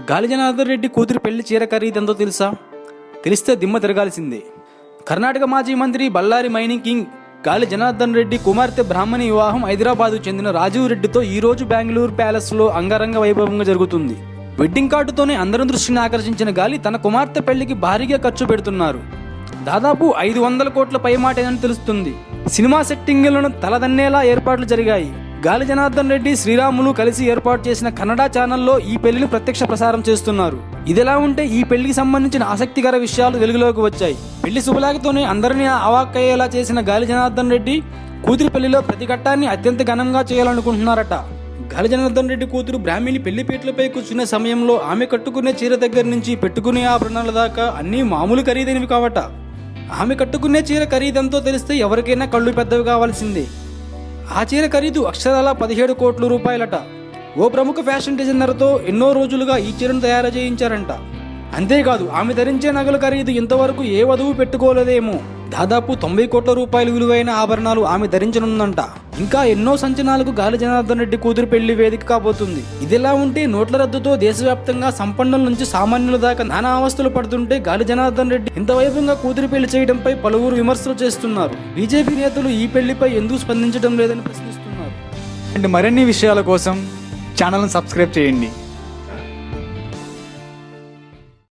గాలి జనార్దన్ రెడ్డి కూతురి పెళ్లి చీర ఖరీదెంతో తెలుసా? తెలిస్తే దిమ్మ తిరగాల్సిందే. కర్ణాటక మాజీ మంత్రి బళ్ళారి మైనింగ్ కింగ్ గాలి జనార్దన్ రెడ్డి కుమార్తె బ్రాహ్మణి వివాహం హైదరాబాద్కు చెందిన రాజీవ్ రెడ్డితో ఈరోజు బెంగళూరు ప్యాలెస్లో అంగరంగ వైభవంగా జరుగుతుంది. వెడ్డింగ్ కార్డుతోనే అందరి దృష్టిని ఆకర్షించిన గాలి తన కుమార్తె పెళ్లికి భారీగా ఖర్చు పెడుతున్నారు. దాదాపు 500 కోట్ల పైమాటేనని తెలుస్తుంది. సినిమా సెట్టింగులను తలదన్నేలా ఏర్పాట్లు జరిగాయి. గాలి జనార్దన్ రెడ్డి శ్రీరాములు కలిసి ఏర్పాటు చేసిన కన్నడ ఛానల్లో ఈ పెళ్లిని ప్రత్యక్ష ప్రసారం చేస్తున్నారు. ఇదిలా ఉంటే ఈ పెళ్లికి సంబంధించిన ఆసక్తికర విషయాలు వెలుగులోకి వచ్చాయి. పెళ్లి శుభలేఖతోనే అందరినీ అవాక్కయ్యేలా చేసిన గాలి జనార్దన్ రెడ్డి కూతురి పెళ్లిలో ప్రతి ఘట్టాన్ని అత్యంత ఘనంగా చేయాలనుకుంటున్నారట. గాలి జనార్దన్ రెడ్డి కూతురు బ్రాహ్మిణి పెళ్లిపీటలపై కూర్చునే సమయంలో ఆమె కట్టుకునే చీర దగ్గర నుంచి పెట్టుకునే ఆభరణాల దాకా అన్నీ మామూలు ఖరీదైనవి కావట. ఆమె కట్టుకునే చీర ఖరీదంతో తెలిస్తే ఎవరికైనా కళ్ళు పెద్దవి కావాల్సిందే. ఆ చీర ఖరీదు అక్షరాల 17 కోట్ల రూపాయలట. ఓ ప్రముఖ ఫ్యాషన్ డిజైనర్తో ఎన్నో రోజులుగా ఈ చీరను తయారు చేయించారంట. అంతేకాదు ఆమె ధరించే నగల ఖరీదు ఇంతవరకు ఏ వధువు పెట్టుకోలేదేమో. దాదాపు 90 కోట్ల రూపాయలు విలువైన ఆభరణాలు ఆమె ధరించనుందంట. ఇంకా ఎన్నో సంచలనాలకు గాలి జనార్దన్ రెడ్డి కూతురు పెళ్లి వేదిక కాబోతుంది. ఇదిలా ఉంటే నోట్ల రద్దుతో దేశవ్యాప్తంగా సంపన్నుల నుంచి సామాన్యుల దాకా నానా అవస్థలు పడుతుంటే గాలి జనార్దన్ రెడ్డి ఇంత వైభవంగా కూతురు పెళ్లి చేయడంపై పలువురు విమర్శలు చేస్తున్నారు. బీజేపీ నేతలు ఈ పెళ్లిపై ఎందుకు స్పందించడం లేదని ప్రశ్నిస్తున్నారు. మరిన్ని విషయాల కోసం ఛానల్ను సబ్స్క్రైబ్ చేయండి.